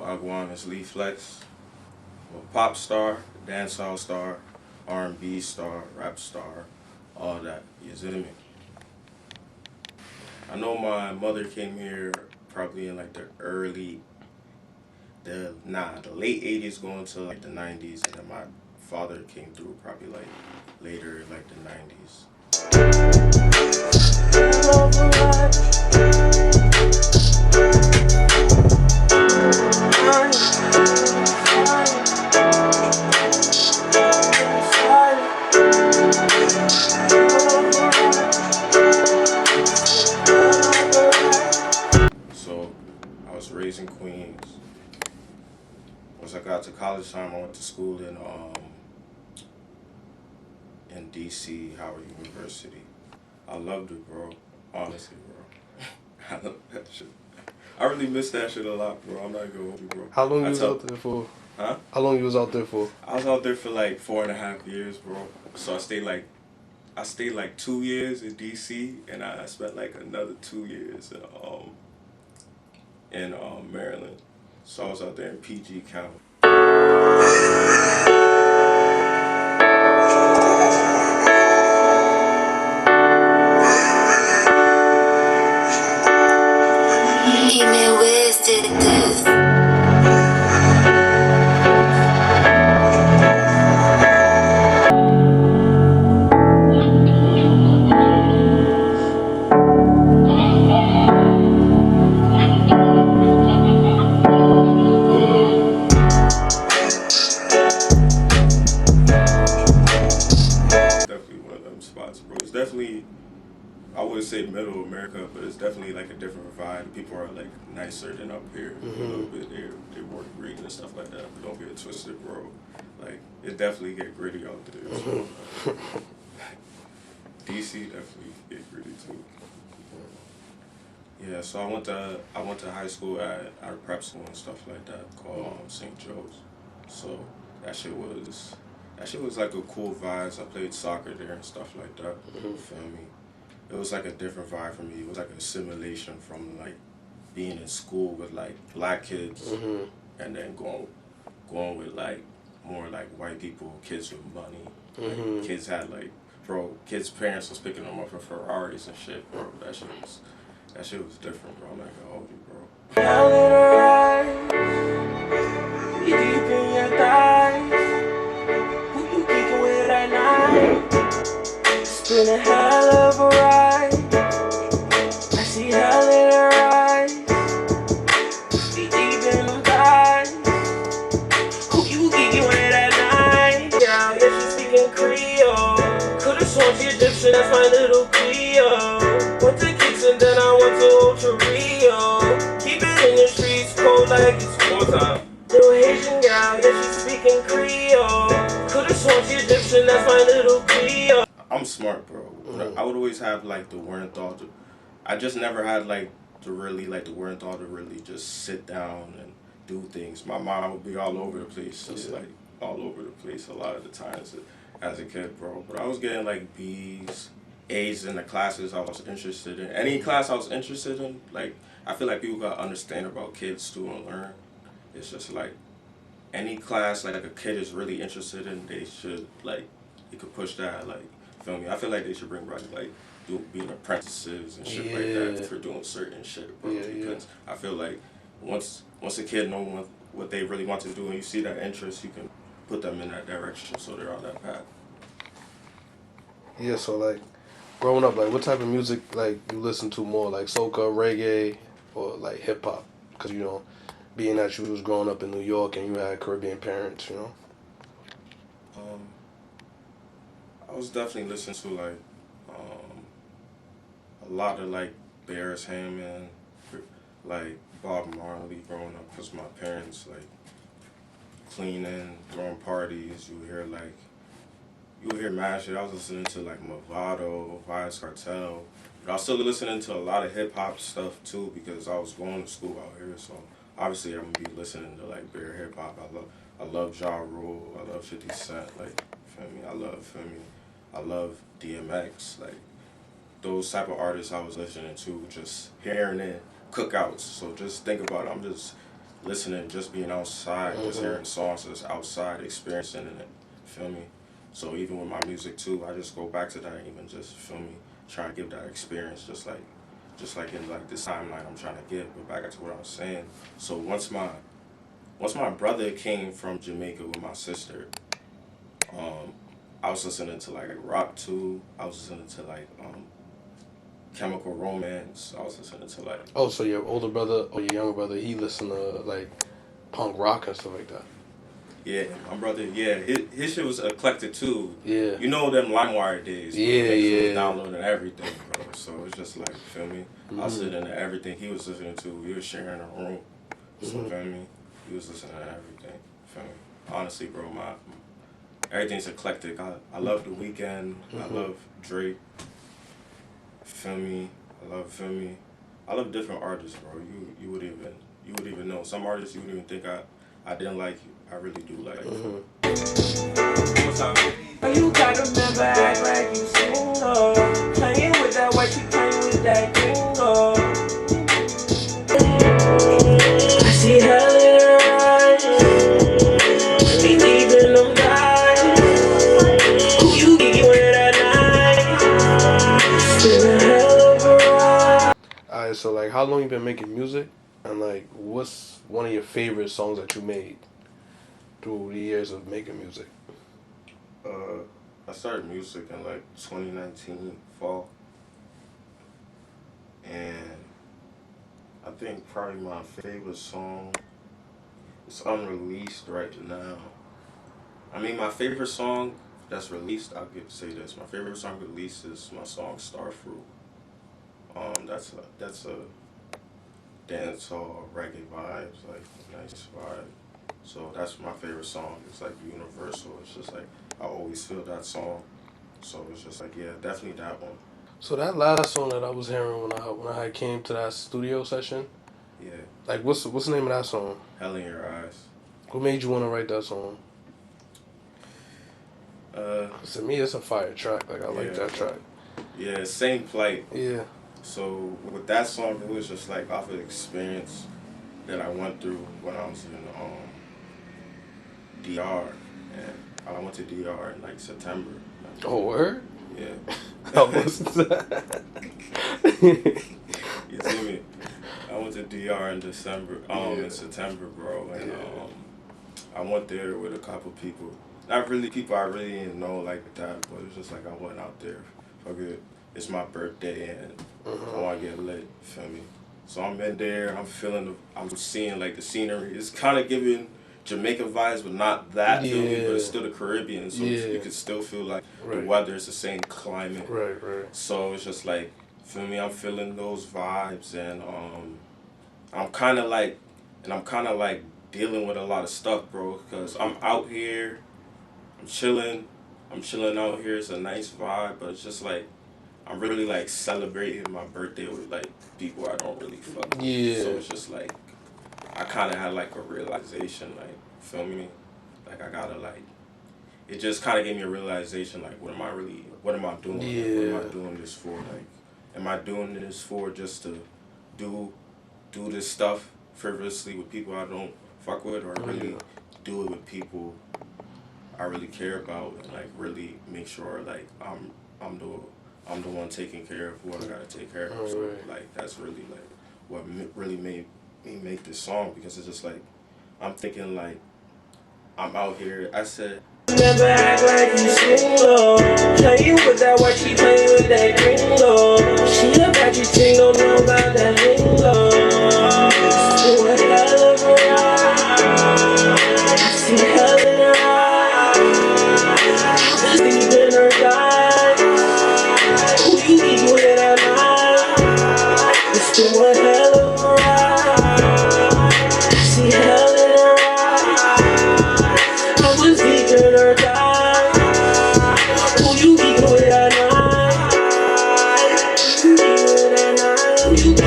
Wagwan is LeeFlex. I'm a pop star, dancehall star, R&B star, rap star, all that. You see me? I know my mother came here probably in like the late 80s going to like the 90s, and then my father came through probably like later like the 90s. So I was raised in Queens. Once I got to college time, I went to school in DC, Howard University. I loved it, bro. Honestly, bro. I love that shit. I really miss that shit a lot, bro. I'm not gonna hold you, bro. How long you was out there for? Huh? How long you was out there for? I was out there for like 4.5 years, bro. So I stayed like 2 years in DC, and I spent like another 2 years in Maryland. So I was out there in PG County. Definitely one of them spots, bro. It's definitely, I wouldn't say middle America, but it's definitely like a different vibe. People are like nicer than up here a little bit. They work great and stuff like that. But don't get it twisted, bro. Like it definitely get gritty out there. So, DC definitely get gritty too. Yeah, so I went to high school at our prep school and stuff like that called St. Joe's. So that shit was like a cool vibe. I played soccer there and stuff like that. You feel me? It was like a different vibe for me. It was like a simulation from like being in school with like black kids and then going with like more like white people, kids with money. Like, kids had like, bro, kids' parents was picking them up for Ferraris and shit, bro. That shit was different, bro. I'm not gonna hold you, bro. You deep in your thighs. Who you geeking with at night? It's been a hell of a ride. I see hell in her eyes. You deep in them thighs. Who you geeking with at night? Yeah, she's speaking Creole. Could've sworn she Egyptian, that's my little Cleo. Went to Kicks and then I went to Ultra Rio. Keep it in the streets, cold like it's wartime. Little Haitian gal, yeah, she's speaking Creole. Could've sworn she Egyptian, that's my little Cleo. I'm smart, bro. I would always have like the wherewithal to. I just never had like the wherewithal to really just sit down and do things. My mind would be all over the place, just like all over the place a lot of the times as a kid, bro. But I was getting like B's, A's in the classes I was interested in. Any class I was interested in, like I feel like people gotta understand about kids, student learn. It's just like any class like a kid is really interested in, they should like you could push that, like, feel me? I feel like they should bring back like being apprentices and shit like that for doing certain shit, bro. Because I feel like once a kid knows what they really want to do and you see that interest, you can put them in that direction so they're on that path. Yeah, so like growing up, like what type of music like you listen to more, like soca, reggae, or like hip hop? Because you know, being that you was growing up in New York and you had Caribbean parents, you know. I was definitely listening to like a lot of like Bears Hammond, like Bob Marley growing up, because my parents like cleaning, throwing parties. You would hear mad shit. I was listening to like Movado, Vibes Cartel. But I was still listening to a lot of hip hop stuff too because I was going to school out here. So obviously I'm gonna be listening to like bare hip hop. I love Ja Rule. I love 50 Cent. Like, feel me? I love DMX. Like those type of artists I was listening to, just hearing it, cookouts. So just think about it. I'm just listening, just being outside, just hearing songs that's outside, experiencing it. Feel me? So even with my music too, I just go back to that, even just feel me, trying to give that experience, just like in like this timeline I'm trying to give. But back to what I was saying. So once my brother came from Jamaica with my sister, I was listening to like rock too. I was listening to like Chemical Romance. I was listening to like Oh, so your older brother or your younger brother, he listened to like punk rock and stuff like that. yeah, my brother. Yeah, his shit was eclectic too. Yeah. You know them LimeWire days. Bro. Yeah, Niggas was yeah. downloading everything, bro. So it's just like feel me. I was Mm-hmm. listening to everything he was listening to. We were sharing a room. So feel me. He was listening to everything. Feel me. Honestly, bro, my everything's eclectic. I love The Weeknd. I love Drake. Feel me. Feel me. I love different artists, bro. You would even know. Some artists you wouldn't even think I didn't like you. I really do like you. What's up? You gotta remember, act like you single. Playing with that white, you playing with that gringo. I see hell in her eyes. Be deep in them guys. Who you geeking with at night? Spin a hell of a ride. Alright, so like, how long you been making music, and like, what's one of your favorite songs that you made through the years of making music? I started music in like 2019 fall, and I think probably my favorite song is unreleased right now. I mean, my favorite song that's released, I'll say this. My favorite song released is my song Starfruit. That's a dancehall reggae vibes, like nice vibe. So that's my favorite song. It's like universal. It's just like I always feel that song. So it's just like yeah, definitely that one. So that last song that I was hearing when I came to that studio session, Yeah, like, what's the name of that song? Hell in Your Eyes. What made you want to write that song? Uh, 'Cause to me, it's a fire track. Like, I like Yeah. that track. yeah, same plight. Yeah. So with that song, it was just like off of experience that I went through when I was in DR, and I went to DR in like September. Oh, word? Yeah. How was that? You see me? I went to DR in December, in September, bro, and I went there with a couple people. Not really people I really didn't know like that, but it's just like I went out there. Fuck it, it's my birthday and I want to get lit. Feel me? So I'm in there. I'm seeing like the scenery. It's kind of giving Jamaica vibes, but not that. Feel me? But it's still the Caribbean, so you can still feel like the weather is the same climate. Right, right. So it's just like, feel me? I'm feeling those vibes, and I'm kind of like dealing with a lot of stuff, bro. Because I'm out here, I'm chilling out here. It's a nice vibe, but it's just like I'm really like celebrating my birthday with like people I don't really fuck with. Yeah. So it's just like I kind of had like a realization, like, feel me? Like I gotta like. It just kind of gave me a realization, like, what am I doing? Like, what am I doing this for? Like, am I doing this for just to do this stuff frivolously with people I don't fuck with, or really do it with people I really care about, and like really make sure like I'm the one taking care of who I gotta take care of. So like that's really like what really made me make this song, because it's just like I'm thinking like I'm out here. I said. Never act like you single. Playing with that white, she playing with that gringo. She a bad, you tingle.